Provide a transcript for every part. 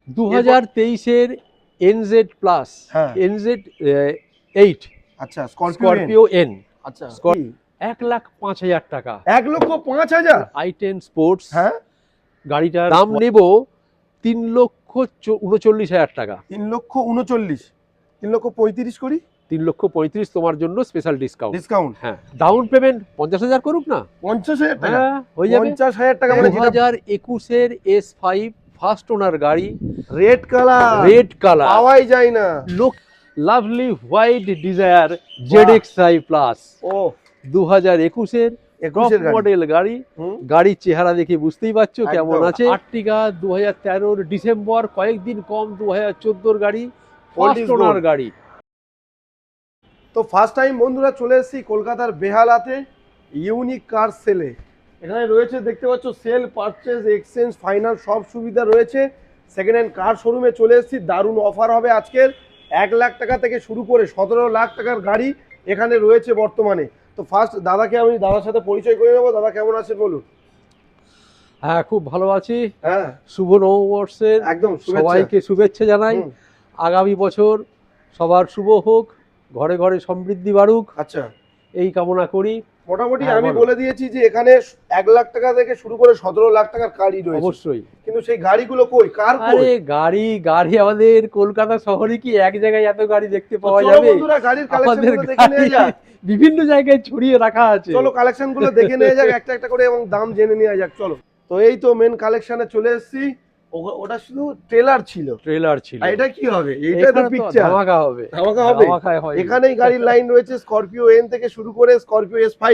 2023-এর NZ plus, হ্যাঁ NZ 8 আচ্ছা Scorpio N, আচ্ছা 1,05,000 টাকা। 1,05,000 i10 স্পোর্টস হ্যাঁ গাড়িটার দাম নেব 3,39,000 টাকা। 3,39,000 3,35,000 করি। 3,35,000 তোমার জন্য স্পেশাল ডিসকাউন্ট। ডিসকাউন্ট হ্যাঁ, ডাউন পেমেন্ট 50,000 করুক না। 50,000 টাকা। হ্যাঁ, হয়ে যাবে। 50,000 টাকা মানে যেটা 2021-এর S5 ফার্স্ট ওনার গাড়ি, রেড কালার, রেড কালার, পাওয়াই যায় না। Look lovely white Dzire ZX5 plus. ও 2021-এর 21 এর গাড়ি। মডেল গাড়ি। গাড়ির চেহারা দেখে বুঝতেই পারছো কেমন একদম। আছে। আর্টিগা 2013-র ডিসেম্বর, কয়েকদিন কম 2014-র গাড়ি, Old is first owner gold। গাড়ি। তো ফার্স্ট টাইম বন্ধুরা চলে এসেছি কলকাতার বেহালাতে ইউনিক কার সেলে। এখানে রয়েছে দেখতে পাচ্ছ সেল, পারচেজ, এক্সচেঞ্জ, ফাইনান্স সব সুবিধা রয়েছে। সেকেন্ড হ্যান্ড কার শোরুমে চলে এসেছি। দারুণ অফার হবে আজকের। 1 লাখ টাকা থেকে শুরু করে 17 লাখ টাকার গাড়ি এখানে রয়েছে বর্তমানে। তো ফার্স্ট দাদার সাথে পরিচয় করে নেবো। দাদা কেমন আছেন বলুন? হ্যাঁ, খুব ভালো আছি। হ্যাঁ শুভ নববর্ষের একদম সবাইকে শুভেচ্ছা জানাই। আগামী বছর সবার শুভ হোক, ঘরে ঘরে সমৃদ্ধি বাড়ুক, আচ্ছা এই কামনা করি। মোটামুটি হ্যাঁ, আমি বলো। বলে দিয়েছি যে এখানে 1 লাখ টাকা থেকে শুরু করে 17 লাখ টাকার গাড়ি রয়েছে। অবশ্যই। কিন্তু সেই গাড়িগুলো কই, কার কই? আরে গাড়ি আমাদের কলকাতা শহরে কি এক জায়গায় এত গাড়ি দেখতে পাওয়া চলো যাবে? বন্ধুরা গাড়ির আমাদের কালেকশনগুলো দেখে নেওয়া গাড়ি যাক। বিভিন্ন জায়গায় ছড়িয়ে রাখা আছে। চলো কালেকশনগুলো দেখে নেওয়া যাক একটা একটা করে এবং দাম জেনে নেওয়া যাক। চলো। তো এই তো মেন কালেকশনে চলে এসেছি। ওটা শুধু ট্রেলার ছিল। ট্রেলার ছিল। আর এটা কি হবে? এইটা তো এখানে তো পিকচার। ধামাকা হবে। ধামাকা হবে। ধামাকায় হয়। এখানেই গাড়ির লাইন রয়েছে স্করপিও এন থেকে শুরু করে স্করপিও S5।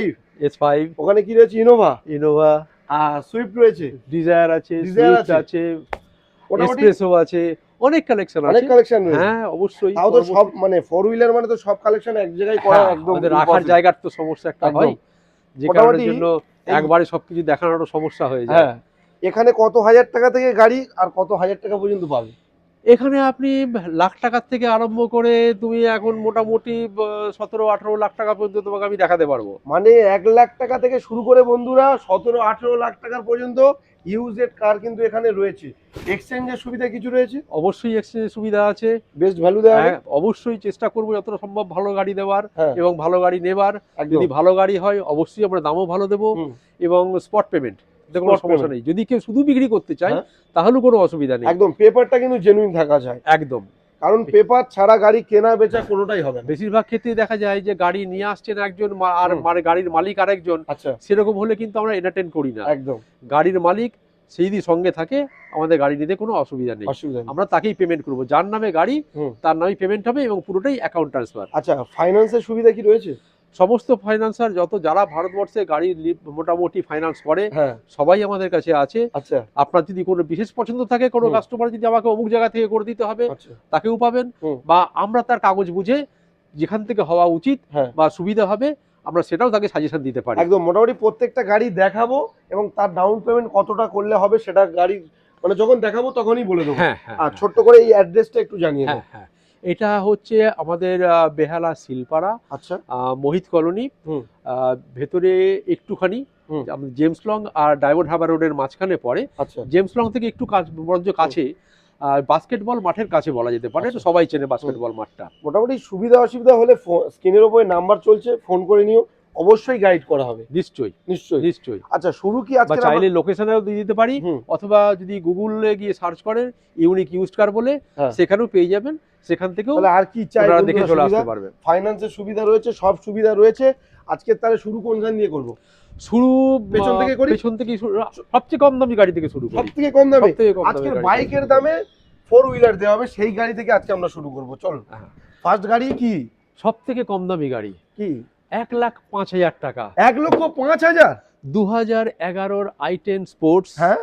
S5, ওখানে কি রয়েছে? ইনোভা, ইনোভা, সুইফট রয়েছে, ডিজায়ার আছে, ডিজায়ার সুইফট আছে, মোটামুটি এসপ্রেসো আছে, অনেক কালেকশন আছে। অনেক কালেকশন রয়েছে। হ্যাঁ, অবশ্যই। তাও তো সব মানে 4 হুইলার মানে তো সব কালেকশন এক জায়গায় করা হ্যাঁ, একদম আমাদের রাখার impossible। জায়গার তো সমস্যা একটা একদম। হয়, যে কারণের মোটামুটি জন্য এই- একবারে সবকিছু দেখানোরও সমস্যা হয়ে যায়। হ্যাঁ এখানে কত হাজার টাকা থেকে গাড়ি আর কত হাজার টাকা পর্যন্ত পাবে? এখানে আপনি লাখ টাকার থেকে আরম্ভ করে তুমি এখন মোটামুটি 17-18 লাখ টাকা পর্যন্ত তোমাকে আমি দেখাতে পারবো। মানে 1 লাখ টাকা থেকে শুরু করে বন্ধুরা 17-18 লাখ টাকার পর্যন্ত ইউজড কার কিন্তু এখানে রয়েছে। এক্সচেঞ্জের সুবিধা কিছু রয়েছে? অবশ্যই এক্সচেঞ্জের সুবিধা আছে। বেস্ট ভ্যালু দেওয়া হবে? হ্যাঁ, অবশ্যই চেষ্টা করবো যতটা সম্ভব ভালো গাড়ি দেওয়ার হ্যাঁ এবং ভালো গাড়ি নেবার। একদম। যদি ভালো গাড়ি হয় অবশ্যই আমরা দামও ভালো দেবো এবং স্পট পেমেন্ট, কোনো Spot সমস্যা payment। নেই। যদি কেউ শুধু বিক্রি করতে চায় হ্যাঁ। তাহলেও কোনো অসুবিধা নেই। একদম পেপারটা কিন্তু জেনুইন থাকা যায়। একদম। কারণ পেপার ছাড়া গাড়ি কেনা বেচা কোনোটাই হবে না। বেশিরভাগ ক্ষেত্রে দেখা যায় যে গাড়ি নিয়ে আসছেন একজন আর মানে গাড়ির মালিক আরেকজন, আচ্ছা সেরকম হলে কিন্তু আমরা এন্টারটেন করি না। একদম গাড়ির মালিক সেই যদি সঙ্গে থাকে আমাদের গাড়ি নিতে কোনো অসুবিধা নেই। অসুবিধা নেই। আমরা তাকেই পেমেন্ট করবো, যার নামে গাড়ি তার নামে পেমেন্ট হবে এবং পুরোটাই অ্যাকাউন্ট ট্রান্সফার। আচ্ছা ফাইন্যান্সের সুবিধা কি রয়েছে? সমস্ত ফাইন্যান্সার যারা ভারতবর্ষে গাড়ি মোটামুটি ফাইন্যান্স করে হ্যাঁ সবাই আমাদের কাছে আছে। আচ্ছা আপনার যদি কোনো বিশেষ পছন্দ থাকে, কোনো কাস্টমার যদি আমাকে অমুক জায়গা থেকে করে দিতে হবে আচ্ছা তাকেও পাবেন, বা আমরা তার কাগজ বুঝে যেখান থেকে হওয়া উচিত হ্যাঁ বা সুবিধা হবে আমরা সেটাও তাকে সাজেশন দিতে পারি। একদম। মোটামুটি প্রত্যেকটা গাড়ি দেখাবো এবং তার ডাউন পেমেন্ট কতটা করলে হবে সেটা গাড়ি মানে যখন দেখাবো তখনই বলে দেবো। হ্যাঁ হ্যাঁ আর ছোট্ট করে এই অ্যাড্রেসটা একটু জানিয়ে দাও। হ্যাঁ হ্যাঁ এটা হচ্ছে আমাদের বেহালা শিলপাড়া, আচ্ছা মোহিত কলোনি, ভেতরে একটুখানি আমাদের জেমস লং আর ডায়মন্ড হারবার রোডের মাঝখানে পড়ে। আচ্ছা জেমস লং থেকে একটু বরঞ্চ কাছে, বাস্কেটবল মাঠের কাছে বলা যেতে পারে। আচ্ছা। সবাই চেনে বাস্কেটবল মাঠটা। মোটামুটি সুবিধা অসুবিধা হলে স্ক্রিনের উপরে নাম্বার চলছে, ফোন করে নিও, অবশ্যই গাইড করা হবে। নিশ্চয়ই নিশ্চয়ই নিশ্চয়ই। আচ্ছা শুরু কি বা আজকে চাইলে লোকেশনেও দিয়ে দিতে পারি, অথবা যদি গুগলে গিয়ে সার্চ করেন ইউনিক ইউজড কার বলে সেখানেও পেয়ে যাবেন, সেখান থেকেও তাহলে আর কি চাই আপনারা দেখে চলে আসতে পারবেন। ফাইন্যান্সের সুবিধা রয়েছে, সব সুবিধা রয়েছে। আজকে তাহলে শুরু কোনখান দিয়ে করব? শুরু পেছন থেকে করি? পেছন থেকে সবচেয়ে কম দামি গাড়ি থেকে শুরু করি। সবথেকে কম দামে? সবথেকে কম দামি আজকের গাড়ি বাইকের দামে 4 হুইলার দেওয়া হবে, সেই গাড়ি থেকে আজকে আমরা শুরু করব। চলো ফার্স্ট গাড়ি কি? সবথেকে কম দামি গাড়ি কি? 1,05,000 টাকা। 1,05,000? 2011-র i10 স্পোর্টস। হ্যাঁ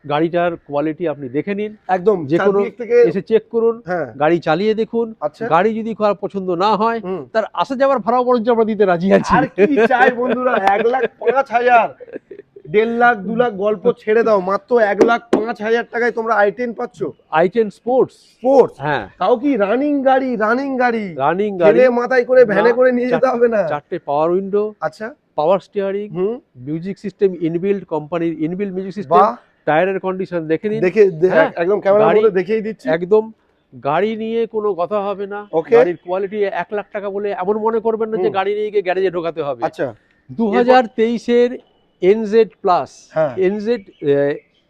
গাড়িটার কোয়ালিটি আপনি দেখে নিন, একদম। যে কোনো থেকে এসে চেক করুন, হ্যাঁ গাড়ি চালিয়ে দেখুন। আচ্ছা গাড়ি যদি কারো পছন্দ না হয় তার আসা যাওয়ার ভাড়াও বরঞ্চ আমরা দিতে রাজি আছি। আর কি চাই বন্ধুরা? 1,05,000, 1.5 লাখ 2 লাখ গল্প ছেড়ে দাও, মাত্র 1,05,000 টাকায় তোমরা i10 পাচ্ছ। i10 sports. স্পোর্টস হ্যাঁ, তাও কি রানিং গাড়ি? রানিং গাড়ি, ছেলে মাথায় করে ভ্যানে করে নিয়ে যেতে হবে না। 4টে পাওয়ার উইন্ডো, আচ্ছা power steering, music system inbuilt, কোম্পানির ইনবিল্ড মিউজিক সিস্টেম, বাহ টায়ারের কন্ডিশন দেখে নিন। দেখে হ্যাঁ, একদম ক্যামেরার গাড়ি- মধ্যে দেখিয়ে দিচ্ছি। একদম গাড়ি নিয়ে কোনো কথা হবে না। Okay. গাড়ির কোয়ালিটি 1 লাখ টাকা বলে এমন মনে করবেন না যে হুম। গাড়ি নিয়ে গিয়ে গ্যারেজে ঢোকাতে হবে। আচ্ছা 2023 এর NZ প্লাস, হ্যাঁ। NZ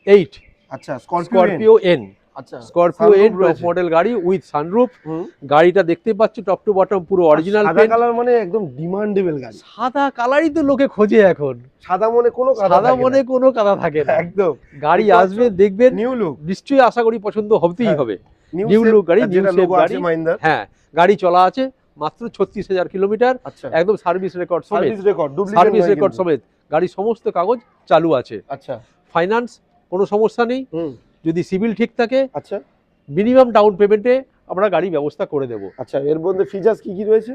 8 আচ্ছা স্করপিও N, আচ্ছা স্করপিও sunroof N টপ রয়েছে। মডেল গাড়ি উইথ সানরুফ। হুম। গাড়িটা দেখতে পাচ্ছ টপ টু বটম পুরো অরিজিনাল সাদা পেন্ট। কালার মানে একদম ডিমান্ডেবল গাড়ি। সাদা কালারই তো লোকে খোঁজে এখন। সাদা মনে কোনো কাদা সাদা থাকে মনে না। কোনো কাদা থাকে না। একদম গাড়ি দেখতে আসবে পাচ্ছ? দেখবেন, নিউ লুক, নিশ্চয়ই আশা করি পছন্দ হতেই হ্যাঁ। হবে। নিউ New look গাড়ি, new যেটা shape লোগো আছে গাড়ি। মাহিন্দ্রার। হ্যাঁ, গাড়ি চলা আছে মাত্র 36,000 কিলোমিটার, আচ্ছা একদম সার্ভিস রেকর্ড সমেত। Service record, duplicate service record সমেত গাড়ির সমস্ত কাগজ চালু আছে। আচ্ছা ফাইন্যান্স কোনো সমস্যা নেই। হুম। যদি সিভিল ঠিক থাকে আচ্ছা মিনিমাম ডাউন পেমেন্টে আমরা গাড়ি ব্যবস্থা করে দেবো। আচ্ছা এর মধ্যে ফিচার্স কি কি রয়েছে?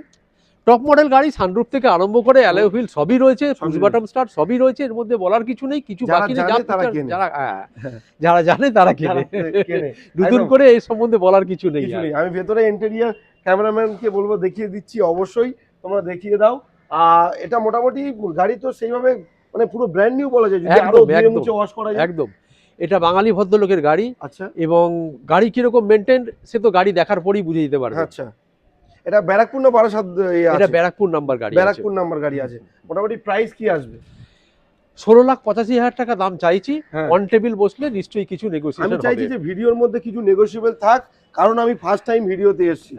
টপ মডেল গাড়ি, সানরুফ থেকে আরম্ভ করে অ্যালয় হুইল সবই রয়েছে, পুশ সবই বাটন স্টার্ট সবই রয়েছে। এর মধ্যে বলার কিছু নেই, কিছু যারা বাকি নেই। জানে তারা কেনে। যারা জানে তারা যারা কেনে। কেনে। নতুন একদম। করে এই সম্বন্ধে বলার কিছু নেই কিছু আর। নেই। আমি ভেতরে ইন্টেরিয়র ক্যামেরাম্যানকে বলবো দেখিয়ে দিচ্ছি, অবশ্যই তোমরা দেখিয়ে দাও। এটা মোটামুটি গাড়ি তো সেইভাবে মানে পুরো ব্র্যান্ড নিউ বলা যায়, যদি আরো একদম, ধুয়ে একদম। মুছে ওয়াশ করা যায়। একদম, এটা বাঙালি ভদ্রলোকের গাড়ি আচ্ছা এবং গাড়ি কিরকম মেনটেন সে তো গাড়ি দেখার পরেই বুঝে দিতে পারবে। আচ্ছা এটা ব্যারাকপুর না বারাসাত এটা ব্যারাকপুর নাম্বার গাড়ি আছে। ব্যারাকপুর নাম্বার গাড়ি আছে। মোটামুটি প্রাইস কি আসবে? 16,85,000 টাকা দাম চাইছি। হ্যাঁ। অন টেবিল বসলে নিশ্চয়ই কিছু আমি নেগোসিয়েশন চাইছি হবে। যে ভিডিওর মধ্যে কিছু নেগোশিয়েবল থাক, কারণ আমি ফার্স্ট টাইম ভিডিওতে এসেছি।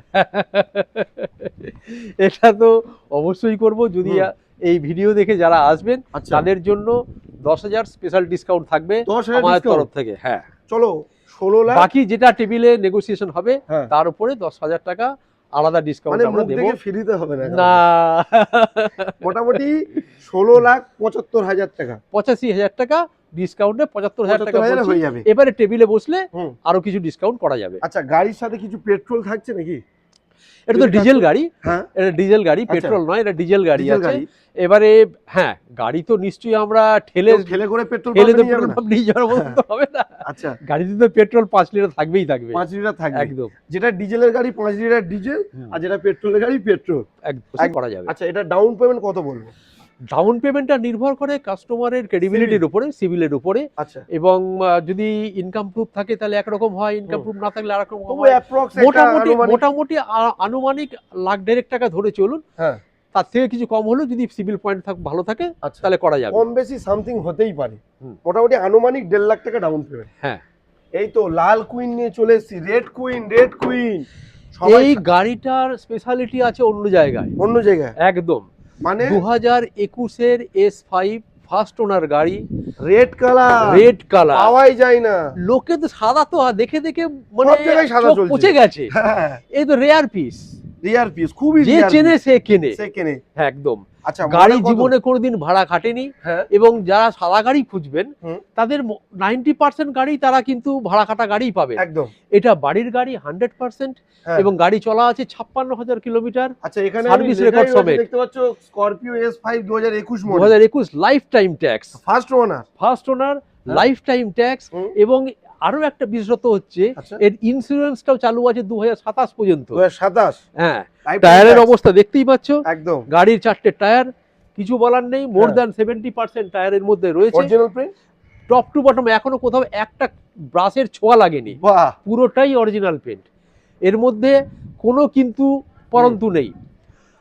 এটা তো অবশ্যই করব। যদি হুম। এই ভিডিও দেখে যারা আসবেন আচ্ছা তাদের জন্য 10,000 স্পেশাল ডিসকাউন্ট থাকবে 10,000 আমাদের discount? তরফ থেকে। হ্যাঁ, চলো 16 লাখ। বাকি যেটা টেবিলে নেগোসিয়েশন হবে হ্যাঁ। তার উপরে 10,000 টাকা আলাদা ডিসকাউন্ট মানে আমরা মুখ দেব। দেখে ফ্রিতে হবে না না, মোটামুটি 16,75,000 টাকা 85,000 টাকা ডিসকাউন্টে 75,000 টাকা 75,000 বলছি। হয়ে যাবে। এবারে টেবিলে বসলে হুম। আরো কিছু ডিসকাউন্ট করা যাবে। আচ্ছা গাড়ির সাথে কিছু পেট্রোল থাকছে নাকি? এটা তো যদি ডিজেল থাকতো- গাড়ি, হ্যাঁ এটা ডিজেল গাড়ি, আচ্ছা। পেট্রোল নয়, এটা ডিজেল গাড়ি ডিজেল আছে। গাড়ি। এবারে হ্যাঁ, গাড়ি তো নিশ্চয়ই আমরা ঠেলে কেউ ঠেলে করে পেট্রোল ঠেলে তো পাম্পে নিয়ে যাবে পেট্রোল না? পাম্প নিয়ে যাওয়ার মতো তো হবে না। আচ্ছা গাড়িতে তো পেট্রোল 5 লিটার থাকবেই থাকবে। 5 লিটার থাকবে। একদম যেটা ডিজেলের গাড়ি 5 লিটার ডিজেল, হুম। আর যেটা পেট্রোলের গাড়ি পেট্রোল। একদম করা যাবে। আচ্ছা এটা ডাউন পেমেন্ট কত বলবো? ডাউন পেমেন্টটা নির্ভর করে কাস্টমারের ক্রেডিবিলিটির উপরে, সিভিলের উপরে। আচ্ছা এবং যদি ইনকাম প্রুফ থাকে তাহলে একরকম হয়, ইনকাম হুম। প্রুফ না থাকলে আরেক রকম তবু হয়। অ্যাপ্রক্স মোটামুটি আনুমানিক লাখ দেড়েক টাকা ধরে চলুন। হ্যাঁ তার থেকে কিছু কম হলেও যদি সিভিল পয়েন্ট ভালো থাকে আচ্ছা তাহলে করা যাবে। কম বেশি সামথিং হতেই পারে। হুম। মোটামুটি আনুমানিক 1.5 লাখ টাকা ডাউন পেমেন্ট। হ্যাঁ, এই তো লাল কুইন নিয়ে চলে এসেছি, রেড কুইন এই গাড়িটার স্পেশালিটি আছে অন্য জায়গায়। অন্য জায়গায় একদম মানে 2021 এর S5 ফার্স্ট ওনার গাড়ি, রেড কালার রেড কালার। পাওয়াই যায় না। লোকে তো সাদা তো দেখে দেখে মানে সব জায়গায় সাদা চোখ চলছে। পচে গেছে। হ্যাঁ এই তো রেয়ার পিস, রিয়ার পিস, খুবই যে rare চেনে piece। সে কেনে। সে কেনে। হ্যাঁ, একদম। আচ্ছা গাড়ি মডেল কত? জীবনে কোনোদিন ভাড়া খাটেনি হ্যাঁ এবং যারা সাদা গাড়ি খুঁজবেন হুম। তাদের 90% গাড়ি তারা কিন্তু ভাড়া খাটা গাড়িই পাবে। একদম এটা বাড়ির গাড়ি 100% হ্যাঁ। এবং গাড়ি চলা আছে 56,000 কিলোমিটার। আচ্ছা এখানে সার্ভিস লেখাই রেকর্ড রয়েছে, সমেত। দেখতে পাচ্ছ Scorpio S5 2021 model, 2021 life time tax, first owner. First owner, হ্যাঁ। Life time tax. হুম। এবং আরো একটা বিশেষত্ব হচ্ছে আচ্ছা এর ইন্স্যুরেন্সটাও চালু আছে 2027 পর্যন্ত। 2027 হ্যাঁ, Lifetime টায়ারের tax। অবস্থা দেখতেই পাচ্ছ। একদম গাড়ির 4টে টায়ার, কিছু বলার নেই। মোর হ্যাঁ। দ্যান 70% টায়ারের মধ্যে রয়েছে। Original print. Top to bottom এখনো কোথাও একটা ব্রাশের ছোঁয়া লাগেনি, বাহ পুরোটাই অরিজিনাল পেন্ট। এর মধ্যে কোনো কিন্তু পরন্তু নেই।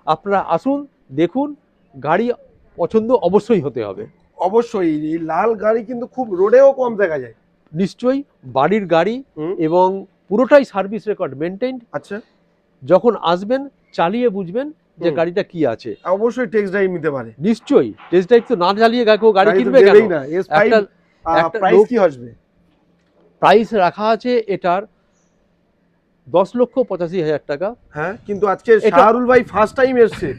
আপনারা আসুন, দেখুন, গাড়ি পছন্দ অবশ্যই হতে হবে। অবশ্যই এই লাল গাড়ি কিন্তু খুব রোডেও কম দেখা যায়। নিশ্চয়ই বাড়ির গাড়ি হুম। এবং পুরোটাই সার্ভিস রেকর্ড মেনটেইনড। আচ্ছা যখন আসবেন চালিয়ে বুঝবেন যে হুম। গাড়িটা কি আছে। অবশ্যই টেক্সট ড্রাইভ নিতে পারে। নিশ্চয়ই টেস্ট ড্রাইভ তো না চালিয়ে কেউ গাড়ি গাড়ি তো কিনবে দেবেই কেন? না। S5 একটা প্রাইস লোক- কি আসবে? প্রাইস রাখা আছে এটার 10,85,000 টাকা। হ্যাঁ কিন্তু আজকে এটা- শাহরুল ভাই ফার্স্ট টাইম এসেছে,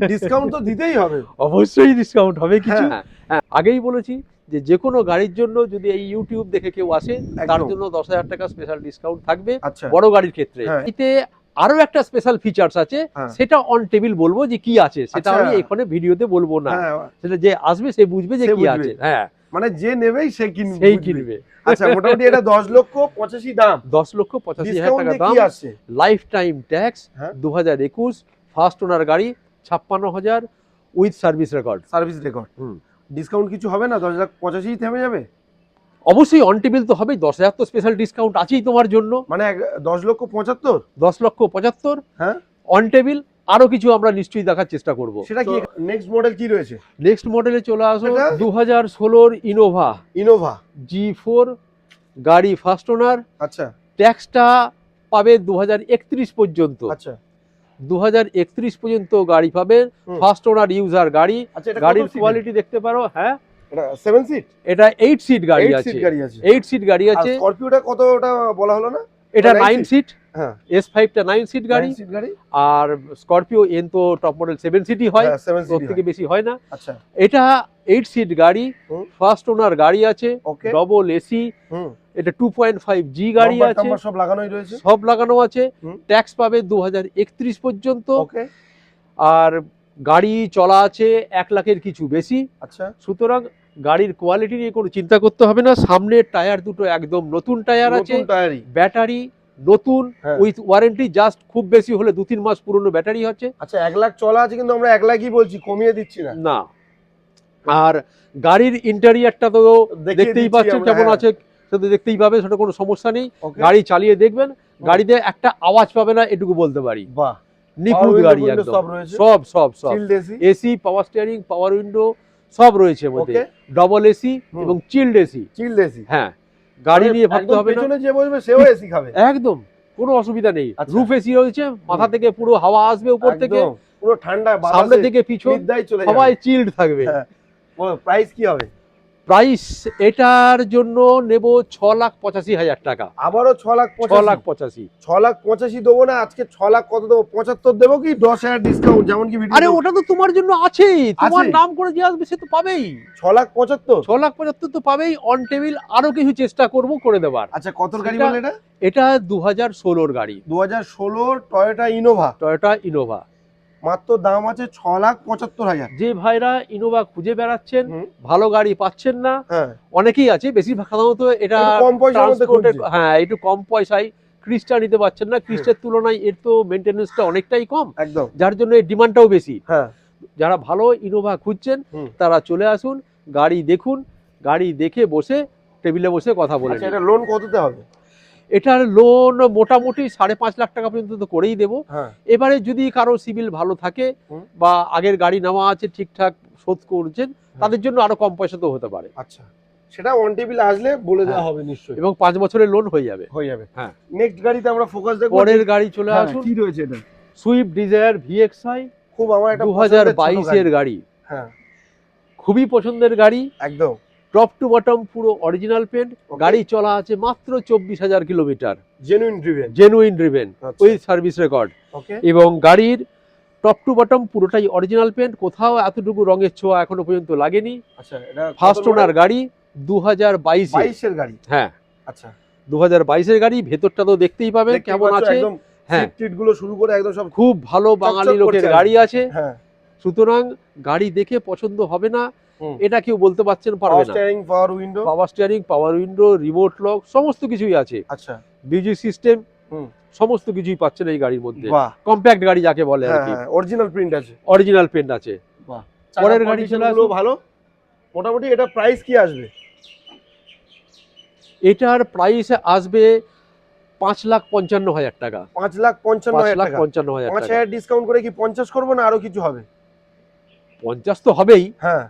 ডিসকাউন্ট তো দিতেই হবে। অবশ্যই ডিসকাউন্ট হবে কিছু। হ্যাঁ। হ্যাঁ, আগেই বলেছি যে কোনো গাড়ির জন্য যদি এই ইউটিউব দেখে কেউ আসে তার একদম। জন্য 10,000 টাকা স্পেশাল ডিসকাউন্ট থাকবে আচ্ছা বড় গাড়ির ক্ষেত্রে। হ্যাঁ। এতে আরো একটা স্পেশাল ফিচার্স আছে, হ্যাঁ। সেটা অন টেবিল বলবো যে কি আছে, সেটা আচ্ছা। আমি এখানে ভিডিওতে বলবো না। হ্যাঁ সেটা যে আসবে সে বুঝবে যে সে কি বুঝবে। আছে। হ্যাঁ, মানে যে নেবেই সে কিনবে, সেই বুঝবে। কিনবে। আচ্ছা মোটামুটি এটা 10,85,000 দাম। 10,85,000 ডিসকাউন্ট টাকা দিয়ে দাম, কি আসছে? লাইফ টাইম ট্যাক্স, হ্যাঁ। 2021 ফার্স্ট ওনার গাড়ি, 56,000 with service record. Service record. Hmm. Discount কিছু হবে না? 10,85,000 থেমে যাবে? অবশ্যই অন টেবিল তো হবেই, 10,000 তো স্পেশাল ডিসকাউন্ট আছেই তোমার জন্য। মানে 10,75,000। 10,75,000 হ্যাঁ, অন টেবিল। আরো কিছু আমরা নিশ্চয়ই দেখার চেষ্টা করব। সেটা কি? নেক্সট মডেল কি রয়েছে? নেক্সট মডেলে চলে আসো, এটা? 2016 ইনোভা ইনোভা। G4 গাড়ি, ফার্স্ট ওনার। আচ্ছা ট্যাক্সটা পাবে 2031 পর্যন্ত। আচ্ছা 2031 পর্যন্ত গাড়ি পাবে, হুম। ফার্স্ট ওনার ইউজার গাড়ি। আচ্ছা, এটা গাড়ির কত সিটের? কোয়ালিটি দেখতে পারো। হ্যাঁ, এটা 7 সিট? এটা 8 সিট গাড়ি 8 আছে। সিট গাড়ি আছে। 8 সিট গাড়ি আর আছে। স্করপিওটা কত, ওটা বলা হলো না? এটা 9 9 সিট। হ্যাঁ, S5 টা 9 সিট গাড়ি। 9 সিট গাড়ি। আর স্করপিও এন তো টপ মডেল 7 সিটই হয়, হ্যাঁ, 7 ওর সিট থেকে বেশি হয় না। আচ্ছা, এটা 8 সিট গাড়ি, হুম। ফার্স্ট ওনার গাড়ি আছে, ওকে। Double AC. হুম। এটা 2.5G গাড়ি নাম্বার আছে, টাম্বার সব লাগানোই রয়েছে। সব লাগানো আছে। হুম। ট্যাক্স পাবে 2031 পর্যন্ত। ওকে। আর গাড়ি চলা আছে 1 লাখের কিছু বেশি। আচ্ছা, সুতরাং গাড়ির কোয়ালিটি নিয়ে কোনো চিন্তা করতে হবে না। সামনের টায়ার দুটো একদম নতুন টায়ার আছে, নতুন টায়ারি। ব্যাটারি নতুন, হ্যাঁ। With warranty. জাস্ট খুব বেশি হলে 2-3 মাস পুরনো ব্যাটারি আছে। আচ্ছা, 1 লাখ চলা আছে, কিন্তু আমরা 1 লাখই বলছি, কমিয়ে দিচ্ছি না। না, আর গাড়ির ইন্টেরিয়রটা তো দেখিয়ে দেখতেই দিচ্ছি পাচ্ছেন আমরা, কেমন হ্যাঁ। আছে, সেটা দেখতেই পাবে, সেটা কোনো সমস্যা নেই। ওকে। গাড়ি চালিয়ে দেখবেন, গাড়িতে একটা আওয়াজ পাবে না, এটুকু বলতে পারি। বাহ, নিখুঁত Power গাড়ি window একদম। সব রয়েছে? সব সব সব চিল্ড এসি। এসি, পাওয়ার স্টিয়ারিং, পাওয়ার উইন্ডো সব রয়েছে এর মধ্যে। ওকে। ডবল এসি হুম। এবং চিল্ড এসি। Child AC. হ্যাঁ, গাড়ি নিয়ে ভাবতে হবে না, পেছনে যে বসবে সেও এসি খাবে। একদম কোনো অসুবিধা নেই। আচ্ছা। রুফ এসি রয়েছে, মাথা থেকে পুরো হাওয়া আসবে উপর থেকে, একদম পুরো ঠান্ডা, সামনে থেকে পিছন নির্দায় চলে যাবে। সবাই চিল্ড থাকবে। হ্যাঁ। প্রাইস কি হবে? প্রাইস এটার জন্য নেব 6,85,000 টাকা। আবারও 6,85,000। 6,85,000। 6,85,000 দেবো না, আজকে 6 লাখ কত দেবো? 75 দেবো কি 10,000 ডিসকাউন্ট, যেমন কি ভিডিও? আরে ওটা তো তোমার জন্য আছেই, তোমার আছে? নাম করে যে আসবে সে তো পাবেই। 6,75,000। 6,75,000 তো পাবেই। অন টেবিল আরো কিছু চেষ্টা করব করে দেবার। আচ্ছা, কত গাড়ি সেটা- বলে এটা? এটা 2016 গাড়ি, 2016 টয়োটা ইনোভা। Toyota Innova. মাত্র দাম আছে 6,75,000। যে ভাইরা ইনোভা খুঁজে বেড়াচ্ছেন, হুম। ভালো গাড়ি পাচ্ছেন না, হ্যাঁ, অনেকেই আছে, বেশিরভাগ সাধারণত এটা একটু কম পয়সার মধ্যে transport-এর- খুঁজছে। হ্যাঁ, একটু কম পয়সায় ক্রিস্টা নিতে পারছেন না। ক্রিস্টের তুলনায় এর তো মেনটেনেন্সটা অনেকটাই কম, একদম। যার জন্য এর ডিমান্ডটাও বেশি। হ্যাঁ। যারা ভালো ইনোভা খুঁজছেন হুম। তারা চলে আসুন, গাড়ি দেখুন, গাড়ি দেখে বসে টেবিলে বসে কথা বলে আচ্ছা, নিন। এটা লোন কততে হবে? এটার লোন মোটামুটি 5.5 লাখ টাকা পর্যন্ত তো করেই দেবো। হ্যাঁ। এবারে যদি কারো সিভিল ভালো থাকে হুম। বা আগের গাড়ি নেওয়া আছে, ঠিকঠাক শোধ করছেন, তাদের জন্য আরো কম পয়সা তো হতে পারে। আচ্ছা, সেটা অন টেবিল আসলে বলে দেওয়া হ্যাঁ। হবে নিশ্চয়ই। এবং 5 বছরের লোন হয়ে যাবে। হয়ে যাবে। হ্যাঁ। নেক্সট গাড়িতে আমরা ফোকাস দেখব। পরের গাড়ি চলে হ্যাঁ, আসুন, কি রয়েছে এটা? সুইফট ডিজায়ার VXI, খুব আমার একটা 2022 এর গাড়ি। হ্যাঁ, খুবই পছন্দের গাড়ি, একদম। টপ টু বটম পুরো অরিজিনাল পেন্ট। Okay. গাড়ি চলা আছে মাত্র 24,000 kilometre, genuine driven. Genuine driven আচ্ছা। With service record. ওকে। এবং গাড়ির টপ টু বটম পুরোটাই অরিজিনাল পেন্ট, কোথাও এতটুকু রঙের ছোঁয়া এখনো পর্যন্ত লাগেনি। আচ্ছা, এটা ফার্স্ট ওনার গাড়ি, 2022 এর। 22 এর গাড়ি। হ্যাঁ, আচ্ছা, 2022 এর গাড়ি। ভেতরটা তো দেখতেই পাবেন দেখতেই কেমন পাচ্ছ, আছে। একদম হ্যাঁ, সিট টিট গুলো শুরু করে একদম সব। খুব ভালো বাঙালি চকচক লোকের করছে গাড়ি আছে। হ্যাঁ। সুতরাং গাড়ি দেখে পছন্দ হবে না হুম। এটা কেউ বলতে পারছেন পারবে পাওয়ার না। Steering, power window. পাওয়ার steering, power window, remote lock সমস্ত কিছুই আছে। আচ্ছা। মিউজিক সিস্টেম হুম। সমস্ত কিছুই পাচ্ছেন এই গাড়ির মধ্যে। বাহ। কম্প্যাক্ট গাড়ি যাকে বলে আর হ্যাঁ কি, হ্যাঁ, অরিজিনাল প্রিন্ট আছে। অরিজিনাল পেন্ট আছে। বাহ। পরের গাড়ি চলে গুলো আসুন। ভালো। মোটামুটি এটা প্রাইস কি আসবে? এটার প্রাইস আসবে 5,55,000 টাকা। 5,55,000 টাকা। 5,55,000 টাকা। 5,000 ডিসকাউন্ট করে কি 50 করবো না আরো কিছু হবে? 50 তো হবেই, হ্যাঁ।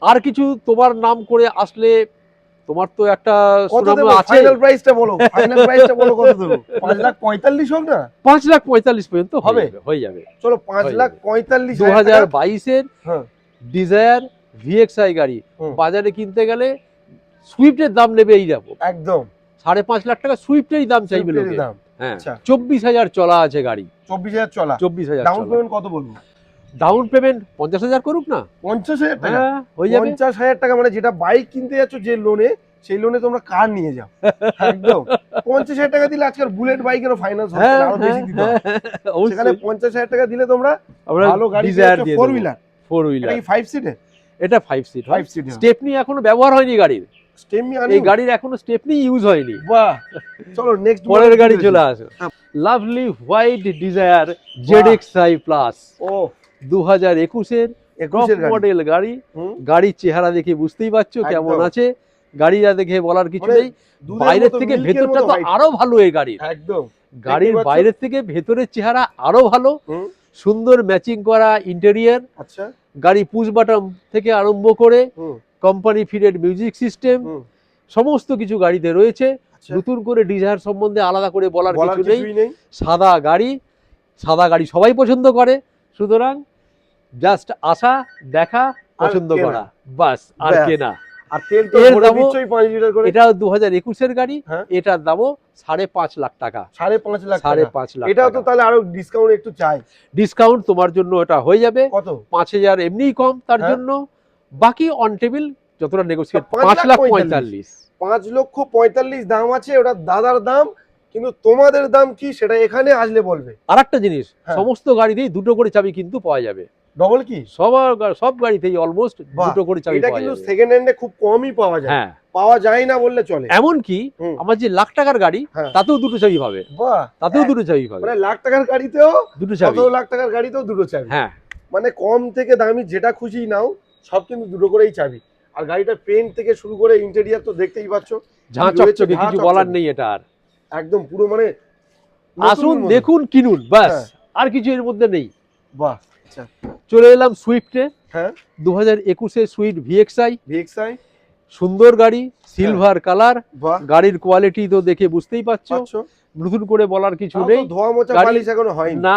আর কিছু তোমার নাম করে আসলে তোমার তো একটা কত সুনাম দেবো? আছে। ফাইনাল প্রাইসটা বলো, ফাইনাল প্রাইসটা বলো কত দেবো? 5,45,000 হোক না? 5,45,000 পর্যন্ত হবে? হয়ে যাবে। চলো, হয়ে যাবে। 5,45,000 টাকা। 2022 এর হ্যাঁ। ডিজায়ার VXI গাড়ি হুম। বাজারে কিনতে গেলে সুইফটের দাম নেবে এই যাবো একদম 5.5 লাখ টাকা, সুইফটেরই দাম চাইবে সুইফটেরই লোকে। দাম। হ্যাঁ, আচ্ছা। 24,000 চলা আছে গাড়ি। 24,000 চলা। 24,000 ডাউন পেমেন্ট কত বলবো? ডাউন পেমেন্ট 50,000 করুক না। 50,000 টাকা? হ্যাঁ, হয়ে যাবে। 50,000 টাকা মানে যেটা বাইক কিনতে যাচ্ছ যে লোনে, সেই লোনে তোমরা কার নিয়ে যাও। একদম 50,000 টাকা দিলে আজকাল বুলেট বাইকেরও ফাইন্যান্স হচ্ছে হ্যাঁ, না, আরো বেশি দিতে হবে। সেখানে 50,000 টাকা দিলে তোমরা আমরা ভালো গাড়ি ডিজায়ার দিয়ে দিয়ে 4 হুইলার। 4 এটা হুইলার। কি 5 সিটে? এটা 5 সিট। 5 সিটে। স্টেপনি এখনো ব্যবহার হয়নি গাড়ির, স্টেমি এই গাড়ির এখনো স্টেপনি ইউজ হয়নি। বাহ। চলো নেক্সট পরের গাড়ি চলে আসে, lovely white Dzire ZXi plus. ও 2021 এর টপ 21 এর গাড়ি। মডেল গাড়ি। হুম। গাড়ির চেহারা দেখে বুঝতেই পারছো কেমন একদম। আছে। গাড়িটা দেখে বলার কিছু মানে নেই। দুধের বাইরের মতো, থেকে মিল্কের ভেতরটা মতো তো white। আরো ভালো এই গাড়ির। একদম গাড়ির পাচ্ছ? বাইরের থেকে ভেতরের চেহারা আরো ভালো, হুম, সুন্দর ম্যাচিং করা ইন্টেরিয়র। আচ্ছা, গাড়ি পুশ বাটন থেকে আরম্ভ করে হুম, কোম্পানি ফিটেড মিউজিক সিস্টেম হুম, সমস্ত কিছু গাড়িতে রয়েছে। আচ্ছা, নতুন করে ডিজায়ার সম্বন্ধে আলাদা করে বলার বলার কিছু নেই। কিছুই নেই। সাদা গাড়ি, সাদা গাড়ি সবাই পছন্দ করে, সুতরাং জাস্ট আসা, দেখা, পছন্দ কেনা। করা, বাস আর ব্যাস। কেনা। আর তেল তো এর ভরে দামও, দিচ্ছই 5 লিটার করে। এটা 2021-এর গাড়ি, হ্যাঁ, এটার দামও 5.5 লাখ টাকা। 5.5 লাখ টাকা। 5.5 লাখ এটাও তো টাকা তাহলে আরো ডিসকাউন্ট একটু চাই। ডিসকাউন্ট তোমার জন্য এটা হয়ে যাবে। কত? 5,000 এমনিই কম তার হ্যাঁ। জন্য, বাকি অন টেবিল যতটা নেগোসিয়েট। 5,45,000 5,45,000 দাম আছে, ওটা দাদার দাম, কিন্তু তোমাদের দাম কি সেটা এখানে আসলে বলবে। আর একটা জিনিস, হ্যাঁ। সমস্ত গাড়িতেই দুটো করে চাবি কিন্তু পাওয়া যাবে। ডবল কি? সব গাড়িতেই অলমোস্ট বাহ, দুটো করে চাবি এটা পাওয়া কিন্তু যাবে। সেকেন্ড হ্যান্ডে খুব কমই পাওয়া যায়। হ্যাঁ, পাওয়া যায় না বললে চলে। এমনকি হুম। আমার যে লাখ টাকার গাড়ি, হ্যাঁ। তাতেও দুটো চাবি পাবে, বাহ, তাতেও দুটো চাবি পাবে, মানে লাখ টাকার গাড়িতেও, দুটো চাবি। 17 লাখ টাকার গাড়িতেও দুটো চাবি। হ্যাঁ, মানে কম থেকে দামি যেটা খুশি নাও, সব কিন্তু দুটো করেই চাবি। আর গাড়িটার পেইন্ট থেকে শুরু করে ইন্টেরিয়র তো দেখতেই পাচ্ছ, ঝাঁ কি রয়েছে, চকচকে, ঝাঁ কিছু চকচকে। বলার নেই এটা আর। একদম পুরো মানে আসুন, নতুনের মতো। দেখুন, কিনুন, বাস, হ্যাঁ। আর কিছু এর মধ্যে নেই। বাহ, আচ্ছা, চলে এলাম সুইফটে। হ্যাঁ, 2021-এর সুইফট ভিএক্সআই, ভিএক্সআই, সুন্দর গাড়ি, সিলভার কালার। বাহ, গাড়ির কোয়ালিটি তো দেখে বুঝতেই পারছো, পাচ্ছ। নতুন করে বলার কিছু তাও তো নেই। ধোয়া মোছা গাড়ি পালিশ এখনো হয়নি। না,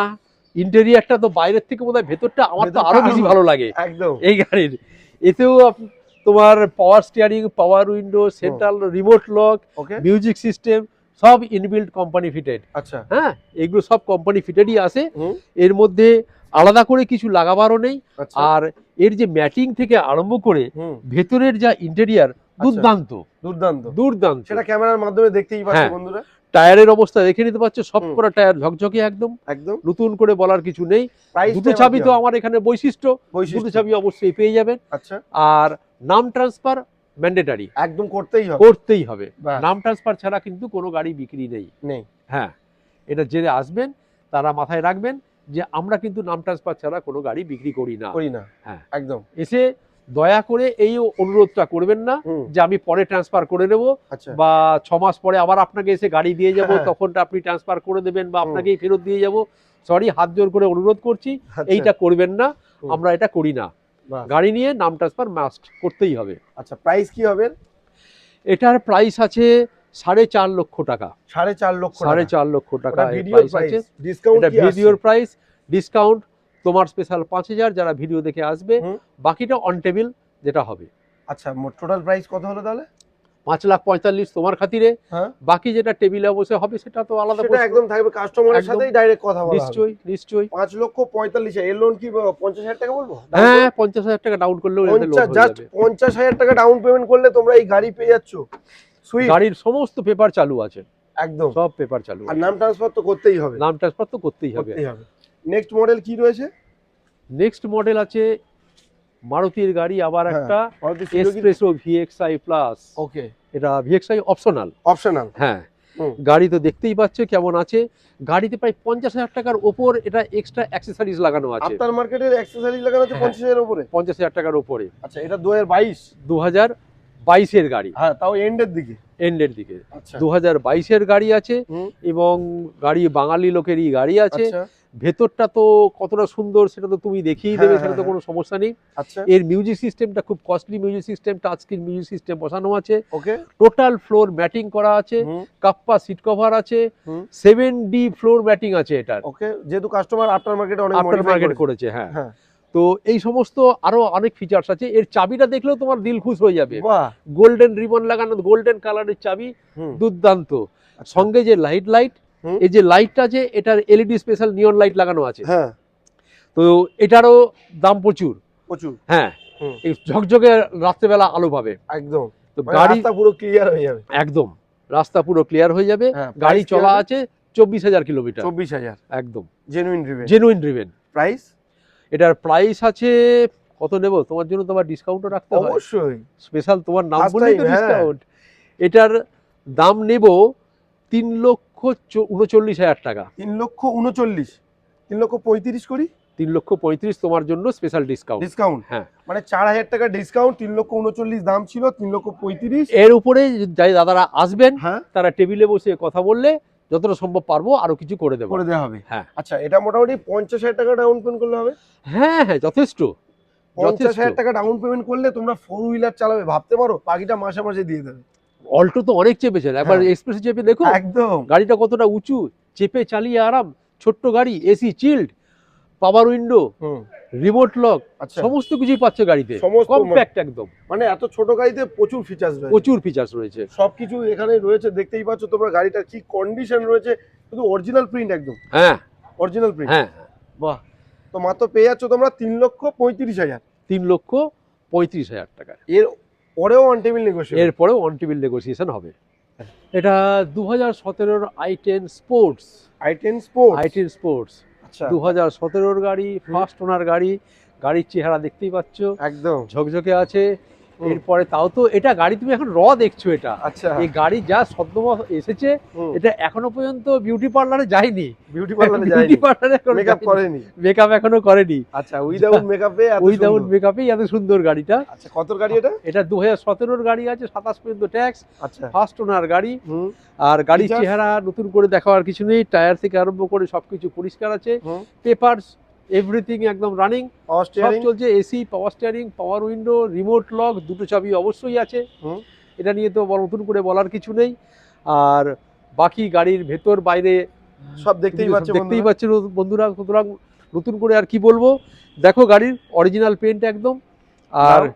ইন্টেরিয়রটা তো বাইরের থেকে বোধহয় ভেতরটা আমার তো ভেতরটা আরো বেশি আরো- ভালো লাগে একদম। এই গাড়ির। এতেও তোমার power steering, power window, central remote lock, okay, music system সব ইনবিল্ট কোম্পানি ফিটেড। আচ্ছা, হ্যাঁ, এগুলো সব কোম্পানি ফিটেডই আসে। হুম, এর মধ্যে আলাদা করে কিছু লাগাবারও নেই। আচ্ছা, আর এর যে ম্যাটিং থেকে আরম্ভ করে হুম, ভেতরের যা ইন্টেরিয়র, দুর্দান্ত, দুর্দান্ত। দুর্দান্ত। সেটা ক্যামেরার মাধ্যমে দেখতেই পাচ্ছ হ্যাঁ। বন্ধুরা। টায়ারের অবস্থা দেখে নিতে পারছো, সব হুম। করা টায়ার ঝকঝকে একদম, একদম। নতুন করে বলার কিছু নেই। প্রাইস দুটো চাবি তো আমার এখানে বৈশিষ্ট্য, দুটো বৈশিষ্ট্য। চাবি অবশ্যই পেয়ে যাবেন। আচ্ছা, আর নাম ট্রান্সফার ম্যান্ডেটারি, একদম করতেই হবে। করতেই হবে। ব্যাস। নাম ট্রান্সফার ছাড়া কিন্তু কোনো গাড়ি বিক্রি নেই। নেই। হ্যাঁ, এটা জেনে আসবেন, তারা মাথায় রাখবেন যে আমরা কিন্তু নাম ট্রান্সফার ছাড়া কোনো গাড়ি বিক্রি করি না। করি না। হ্যাঁ, একদম। এসে দয়া করে এই অনুরোধটা করবেন না হুম, যে আমি পরে ট্রান্সফার করে নেব, আচ্ছা, বা 6 মাস পরে আবার আপনাকে এসে গাড়ি দিয়ে যাব, হ্যাঁ। তখন আপনি ট্রান্সফার করে দেবেন বা হুম। আপনাকেই ফেরত দিয়ে যাব। সরি, হাত জোর করে অনুরোধ করছি, আচ্ছা, এইটা করবেন না। হুম। আমরা এটা করি না। বাহ, গাড়ি নিয়ে নাম ট্রান্সফার মাস্ট করতেই হবে। আচ্ছা, প্রাইস কি হবে? এটার প্রাইস আছে 4.5 লক্ষ টাকা। 4.5 লক্ষ টাকা। 4.5 লক্ষ টাকা ওটা এর ভিডিওর প্রাইস প্রাইস। আছে। ডিসকাউন্ট এটা কি ভিডিওর আসছে? প্রাইস, ডিসকাউন্ট তোমার স্পেশাল 5,000 যারা ভিডিও দেখে আসবে, হুম। বাকিটা অন টেবিল যেটা হবে। আচ্ছা, মোট টোটাল প্রাইস কত হলো তাহলে? 5,45,000 তোমার খাতিরে, হ্যাঁ, বাকি যেটা টেবিলে বসে হবে সেটা তো আলাদা সেটা প্রশ্ন। একদম থাকবে কাস্টমারের একদম। সাথেই ডাইরেক্ট কথা বলা হবে। নিশ্চয়ই, নিশ্চয়ই। 5,45,000 এর লোন কি 50,000 টাকা বলবো? হ্যাঁ, 50,000 টাকা ডাউন করলেও এতে লোন 50, হয়ে জাস্ট যাবে। 50,000 টাকা ডাউন পেমেন্ট করলে তোমরা এই গাড়ি পেয়ে যাচ্ছ। সুইফট গাড়ির সমস্ত পেপার চালু আছে, একদম। সব পেপার চালু আর আছে। নাম ট্রান্সফার তো করতেই হবে। নাম ট্রান্সফার তো করতেই হবে। করতেই হবে। নেক্সট মডেল কি রয়েছে? নেক্সট মডেল আছে মারুতির গাড়ি, আবার হ্যাঁ, একটা Maruti Suzuki. Espresso VXI plus. Okay, এটা ভিএক্সআই অপশনাল। অপশনাল। হ্যাঁ, হুম, গাড়ি তো দেখতেই পাচ্ছ কেমন আছে। গাড়িতে প্রায় 50,000 টাকার ওপর এটা এক্সট্রা অ্যাক্সেসরিজ লাগানো আছে। আফটার মার্কেটের অ্যাকসেসরিজ লাগানো আছে হ্যাঁ। 50,000 এর উপরে। 50,000 টাকার ওপরে। আচ্ছা, এটা 2022। 2022-এর গাড়ি, হ্যাঁ, তাও এন্ডের দিকে। এন্ডের দিকে। আচ্ছা, 2022-এর গাড়ি আছে, হুম, এবং গাড়ি বাঙালি লোকেরই গাড়ি আছে। আচ্ছা, ভেতরটা তো কতটা সুন্দর সেটা তো তুমি দেখিয়ে হ্যাঁ, দেবে, হ্যাঁ, সেটা তো হ্যাঁ। কোনো সমস্যা নেই। আচ্ছা, এর মিউজিক সিস্টেমটা খুব costly music system, touch screen music system বসানো আছে। ওকে, টোটাল ফ্লোর ম্যাটিং করা আছে, হুম, কাপ্পা সিট কভার আছে, হুম, 7D ফ্লোর ম্যাটিং আছে এটার। ওকে, যেহেতু কাস্টমার আফটার মার্কেটে অনেক আফটার মডিফাই মার্কেট করেছে। করেছে, হ্যাঁ। হ্যাঁ, তো এই সমস্ত আরো অনেক ফিচার্স আছে। এর চাবিটা দেখলেও তোমার দিল খুশ হয়ে যাবে। বাহ, গোল্ডেন রিবন লাগানো, গোল্ডেন কালারের চাবি, হুম, দুর্দান্ত। আচ্ছা, সঙ্গে যে লাইট, হুম, এই যে লাইটটা আছে, এটার এলইডি স্পেশাল নিয়ন লাইট লাগানো আছে। হ্যাঁ, তো এটারও দাম প্রচুর। প্রচুর। হ্যাঁ, হুম, এই ঝকঝকে রাত্রেবেলা আলো পাবে। একদম। তো মানে গাড়ি রাস্তা পুরো ক্লিয়ার হয়ে যাবে। একদম, রাস্তা পুরো ক্লিয়ার হয়ে যাবে। হ্যাঁ, গাড়ি price কি চলা হবে? আছে 24,000 কিলোমিটার। 24,000 একদম genuine driven. Genuine driven. Price এটার প্রাইস আছে কত নেব, তোমার জন্য তোমার ডিসকাউন্টও রাখতে হয়। অবশ্যই। স্পেশাল তোমার নাম First বলেই তো time, হ্যাঁ। ডিসকাউন্ট। এটার দাম নেব 3,39,000 টাকা। 3,39,000 3,35,000 করি। 3,35,000 তোমার জন্য স্পেশাল ডিসকাউন্ট। ডিসকাউন্ট হ্যাঁ, মানে 4,000 টাকা ডিসকাউন্ট, 3,39,000 দাম ছিল, 3,35,000। এর উপরে যাই দাদারা আসবেন হ্যাঁ, তারা টেবিলে বসে কথা বললে যতটা সম্ভব পারবো আরো কিছু করে দেবো। করে দেওয়া হবে। হ্যাঁ আচ্ছা, এটা মোটামুটি 50,000 টাকা ডাউন পেমেন্ট করলে হবে। হ্যাঁ হ্যাঁ, যথেষ্ট। 50,000 টাকা ডাউন পেমেন্ট করলে তোমরা 4 হুইলার চালাবে, ভাবতে পারো, বাকিটা মাসে মাসে দিয়ে দেবে। অল্টো তো অনেক চেপেছেন, একবার হ্যাঁ। এক্সপ্রেসে চেপে দেখো একদম। গাড়িটা কতটা উঁচু, চেপে চালিয়ে আরাম। ছোট্ট গাড়ি, এসি চিল্ড, পাওয়ার উইন্ডো, হুম। রিমোট লক, আচ্ছা, সমস্ত কিছুই পাচ্ছে গাড়িতে, সমস্ত কম্প্যাক্ট একদম, মানে এত ছোট গাড়িতে প্রচুর ফিচার্স রয়েছে, প্রচুর ফিচার্স রয়েছে। সবকিছু এখানে রয়েছে, দেখতেই পাচ্ছ তোমরা গাড়িটার কি কন্ডিশন রয়েছে, শুধু অরিজিনাল প্রিন্ট, একদম হ্যাঁ অরিজিনাল প্রিন্ট। হ্যাঁ, বাহ, তো মাত্র পেয়ে যাচ্ছ তোমরা 3,35,000। 3,35,000 টাকা। এর পরেও অন টেবিল নেগোশিয়েবল। এরপরেও অন টেবিল নেগোসিয়েশন হবে। এটা 2017 i10 sports. i10 sport. i10 sports আচ্ছা, 2017 গাড়ি, ফার্স্ট ওনার গাড়ি। গাড়ির চেহারা দেখতেই পাচ্ছ, একদম। ঝকঝকে আছে। হুম। এরপরে তাও তো এটা গাড়ি তুমি এখন দেখছো এটা, আচ্ছা, এই গাড়ি যা সদ্য এসেছে হুম। এটা এখনো পর্যন্ত বিউটি পার্লারে যায়নি, বিউটি পার্লারে বিউটি যায়নি, পার্লারে মেকআপ করেনি। মেকআপ এখনো করেনি। আচ্ছা, উইদাউট মেকআপে এত উইদাউট সুন্দর। মেকআপেই এত সুন্দর গাড়িটা। আচ্ছা, কত গাড়ি এটা? এটা 2017 গাড়ি আছে, 27 পর্যন্ত ট্যাক্স, আচ্ছা, ফার্স্ট ওনার গাড়ি। হুম, আর গাড়ির Features? চেহারা নতুন করে দেখাবার কিছু নেই, টায়ার থেকে আরম্ভ করে সবকিছু পরিষ্কার আছে, হুম। পেপারস এভরিথিং একদম রানিং, পাওয়ার সব স্টিয়ারিং। চলছে। এসি, পাওয়ার steering, power window, remote lock, দুটো চাবি অবশ্যই আছে। হুম। এটা নিয়ে তো নতুন করে বলার কিছু নেই। আর বাকি গাড়ির ভেতর বাইরে সব দেখতেই পাচ্ছ দেখতেই বন্ধুরা। পাচ্ছেন বন্ধুরা, সুতরাং নতুন করে আর কি বলবো। দেখো গাড়ির অরিজিনাল পেন্ট একদম, আর দাম?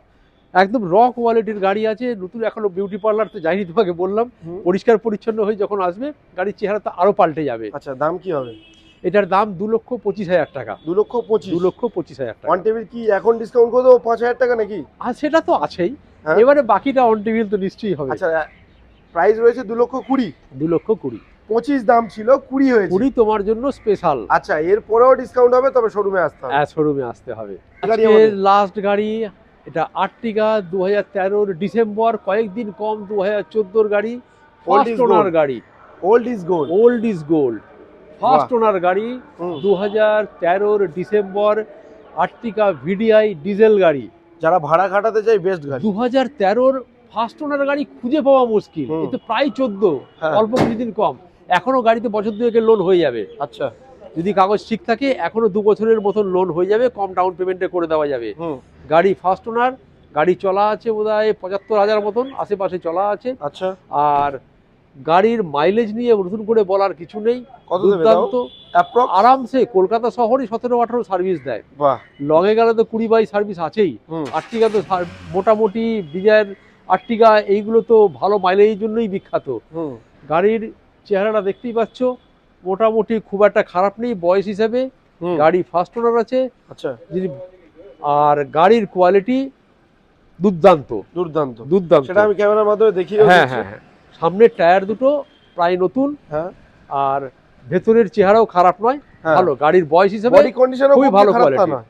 একদম র কোয়ালিটির গাড়ি আছে। নতুন এখনো বিউটি পার্লার তো যাইনি, তোমাকে বললাম। হুম। পরিষ্কার পরিচ্ছন্ন হয়ে যখন আসবে গাড়ির চেহারা তো আরো পাল্টে যাবে। আচ্ছা, দাম কি হবে? এটার দাম 2,25,000 টাকা। 2,25,000। 2,25,000 টাকা। অন টেবিল কি এখন ডিসকাউন্ট করে দেবো 5,000 টাকা নাকি? আর সেটা তো আছেই, হ্যাঁ। এবারে বাকিটা অন টেবিল তো নিশ্চয়ই হবে। আচ্ছা, প্রাইস রয়েছে 2,20,000। 2,20,000। 25 দাম ছিল, 20 হয়েছে। 20 তোমার জন্য স্পেশাল। আচ্ছা, এর পরেও ডিসকাউন্ট হবে, তবে শোরুমে আসতে হবে। শোরুমে আসতে হবে। গাড়ি আজকের আমাদের। লাস্ট গাড়ি এটা আর্টিগা 2013 ডিসেম্বর, কয়েকদিন কম 2014 গাড়ি, ফার্স্ট is ওনার gold. গাড়ি। Old is gold. Old is gold, first owner গাড়ি। হুম। 2013 ডিসেম্বর, আর্টিগা ভিডিআই ডিজেল গাড়ি। যারা ভাড়া খাটাতে চাই, বেস্ট গাড়ি। 2013 ফার্স্ট ওনার গাড়ি খুঁজে পাওয়া মুশকিল, হুম। এ তো প্রায় 14, হ্যাঁ। অল্প কিছুদিন কম। এখনো গাড়িতে বছর দুয়েকের লোন হয়ে যাবে, আচ্ছা, যদি কাগজ ঠিক থাকে এখনো 2 বছরের মতন লোন হয়ে যাবে, কম ডাউন পেমেন্টে করে দেওয়া যাবে। হুম। গাড়ি ফার্স্ট ওনার, গাড়ি চলা আছে বোধহয় 75,000 মতন আশেপাশে চলা আছে। আচ্ছা, আর গাড়ির মাইলেজ নিয়ে নতুন করে বলার কিছু নেই, কত দেবে দাও? দুর্দান্ত। অ্যাপ্রক্স? আরামসে কলকাতা শহরই 17-18 সার্ভিস দেয়, বাহ। লঙে গেলে তো 20-22 সার্ভিস আছেই। হুম। আর্টিগা তো মোটামুটি ডিজায়ার, আর্টিগা এইগুলো তো ভালো মাইলেজের জন্যই বিখ্যাত। হুম। গাড়ির চেহারাটা দেখতেই পাচ্ছ, মোটামুটি খুব একটা খারাপ নেই বয়স হিসাবে। হুম। গাড়ি ফার্স্ট ওনার আছে, আচ্ছা, যদি আর গাড়ির কোয়ালিটি দুর্দান্ত দুর্দান্ত। দুর্দান্ত। সেটা আমি ক্যামেরার মাধ্যমে দেখিয়ে হ্যাঁ হ্যাঁ হ্যাঁ, সামনের টায়ার দুটো প্রায় নতুন, হ্যাঁ। আর ভেতরের চেহারাও খারাপ নয়, হ্যাঁ। ভালো। গাড়ির বয়স হিসেবে বডি কন্ডিশনও খুবই খুব ভালো খারাপ তা কোয়ালিটি, নয়।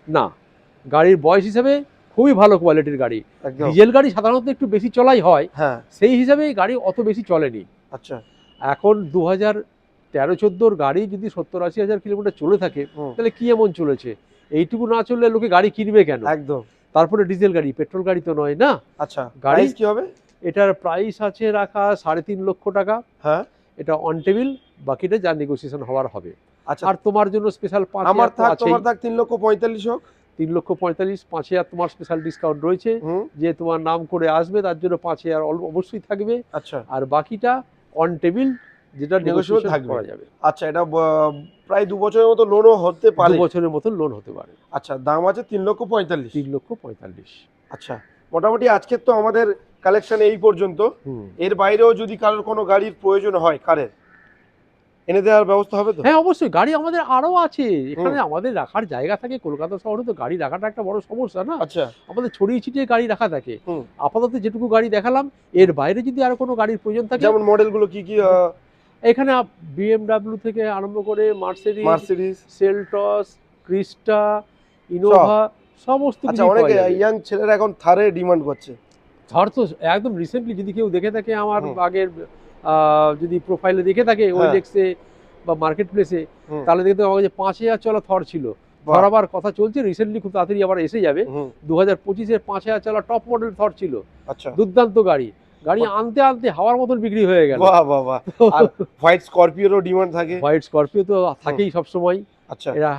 না গাড়ির বয়স হিসেবে খুবই ভালো কোয়ালিটির গাড়ি। একদম। ডিজেল গাড়ি সাধারণত একটু বেশি চলাই হয়, হ্যাঁ। সেই হিসাবে এই গাড়ি অত বেশি চলেনি। আচ্ছা। এখন 2013-14 গাড়ি যদি 70-80 হাজার কিলোমিটার চলে থাকে, হুম। তাহলে কি এমন চলেছে? এইটুকু না চললে লোকে গাড়ি কিনবে কেন? একদম। তারপরে ডিজেল গাড়ি, পেট্রোল গাড়ি তো নয় না। আচ্ছা, গাড়ি প্রাইস কি হবে? এটার প্রাইস আছে রাখা 3.5 লক্ষ টাকা। হ্যাঁ। এটা অন টেবিল, বাকিটা যা নেগোসিয়েশন হওয়ার হবে। আচ্ছা, আর তোমার জন্য স্পেশাল 5,000 আমার থাক, আছেই। তোমার থাক 3,45,000 হোক। 3,45,000, 5,000 তোমার স্পেশাল ডিসকাউন্ট রয়েছে। হুম। যে তোমার নাম করে আসবে তার জন্য 5,000 অবশ্যই থাকবে। আচ্ছা, আর বাকিটা অন টেবিল, যেটা Negotiable নেগোসিয়েশন থাকবে। করা যাবে। আচ্ছা, এটা প্রায় 2 বছরের মতো লোনও হতে 2 পারে। বছরের মতন লোন হতে পারে। আচ্ছা, দাম আছে 3,45,000। 3,45,000। আচ্ছা, মোটামুটি আজকের তো আমাদের কালেকশন এই পর্যন্ত। হুম। এর বাইরেও যদি কারোর কোনো গাড়ির প্রয়োজন হয়, কারের এনে দেওয়ার ব্যবস্থা হবে তো? হ্যাঁ অবশ্যই, গাড়ি আমাদের আরো আছে এখানে। আমাদের রাখার জায়গা থাকে, কলকাতা শহরে তো গাড়ি রাখাটা একটা বড় সমস্যা না। আচ্ছা। আমাদের ছড়িয়ে ছিটিয়ে গাড়ি রাখা থাকে। হুম। আপাতত যেটুকু গাড়ি দেখালাম, এর বাইরে যদি আরো কোনো গাড়ির প্রয়োজন থাকে, যেমন মডেলগুলো কি কি? এখানে BMW থেকে আরম্ভ করে মার্সিডিজ, মার্সিডিজ। সেলটস, ক্রিস্টা, ইনোভা, সমস্ত আচ্ছা, কিছু অনেক পাওয়া যাবে। ইয়াং ছেলেরা এখন থারে ডিমান্ড করছে। ধর তো একদম রিসেন্টলি যদি কেউ দেখে থাকে আমার হুম। আগের যদি প্রোফাইলে দেখে থাকে হ্যাঁ। ওয়েলএক্সে বা মার্কেট প্লেসে, হুম। তাহলে দেখতে পাবো যে 5,000 চলা থর ছিল, বাহ। ধরাবার কথা চলছে, রিসেন্টলি খুব তাড়াতাড়ি আবার এসে যাবে। হুম, 2025-এর 5000 চালা টপ মডেল থর ছিল, আচ্ছা, দুর্দান্ত গাড়ি। গাড়ি আনতে আনতে হাওয়ার মতন বিক্রি হয়ে গেল। বাহ বাহ বাহ। আর হোয়াইট স্করপিওরও ডিমান্ড থাকে। হোয়াইট স্করপিও তো থাকেই সবসময় আচ্ছা, এরা।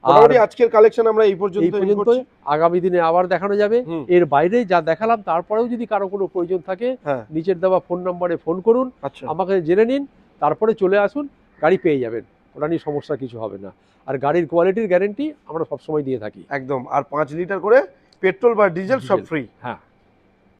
আর মোটামুটি আজকের কালেকশন আমরা এই এই পর্যন্ত পর্যন্ত, আগামী দিনে আবার দেখানো যাবে। হুম। এর বাইরে যা দেখালাম তারপরেও যদি কারো কোনো প্রয়োজন থাকে, হ্যাঁ, নিচের দেওয়া ফোন নম্বরে ফোন করুন, আচ্ছা, আমাকে জেনে নিন, তারপরে চলে আসুন, গাড়ি পেয়ে যাবেন। ওটা নিয়ে সমস্যা কিছু হবে না। আর গাড়ির কোয়ালিটির গ্যারেন্টি আমরা সবসময় দিয়ে থাকি। একদম। আর 5 লিটার করে পেট্রোল বা ডিজেল সব ডিজেল। ফ্রি। হ্যাঁ।